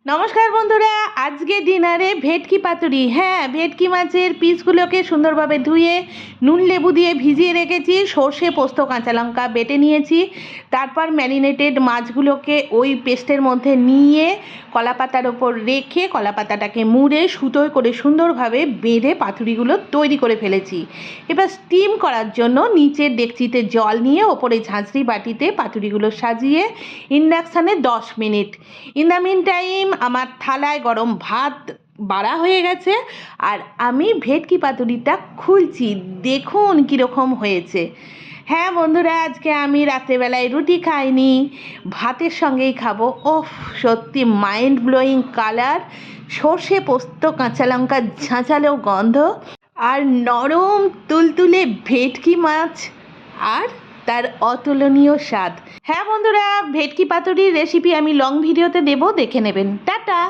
নমস্কার বন্ধুরা, আজকে ডিনারে ভেটকি পাতুরি। হ্যাঁ, ভেটকি মাছের পিসগুলোকে সুন্দরভাবে ধুয়ে নুন লেবু দিয়ে ভিজিয়ে রেখেছি, সর্ষে পোস্ত কাঁচা লঙ্কা বেটে নিয়েছি। তারপর ম্যারিনেটেড মাছগুলোকে ওই পেস্টের মধ্যে নিয়ে কলাপাতার ওপর রেখে কলাপাতাটাকে মুড়ে সুতোয় করে সুন্দরভাবে বেঁধে পাতুরিগুলো তৈরি করে ফেলেছি। এবার স্টিম করার জন্য নিচের ডেকচিতে জল নিয়ে ওপরে ঝাঁঝরি বাটিতে পাতুরিগুলো সাজিয়ে ইন্ডাকশানে 10 মিনিট। ইন দ্য মিন টাইম আমার থালায় গরম ভাত বাড়া হয়ে গেছে আর আমি ভেটকি পাতুরিটা খুলছি। দেখুন কীরকম হয়েছে। হ্যাঁ বন্ধুরা, আজকে আমি রাত্রেবেলায় রুটি খাইনি, ভাতের সঙ্গেই খাবো। ওফ, সত্যি মাইন্ড ব্লোয়িং কালার, সর্ষে পোস্ত কাঁচা লঙ্কা ঝাঁঝালো গন্ধ আর নরম তুলতুলে ভেটকি মাছ আর তার অতুলনীয় স্বাদ। হ্যাঁ বন্ধুরা, ভেটকি পাতুরির রেসিপি আমি লং ভিডিওতে দেবো, দেখে নেবেন। টাটা।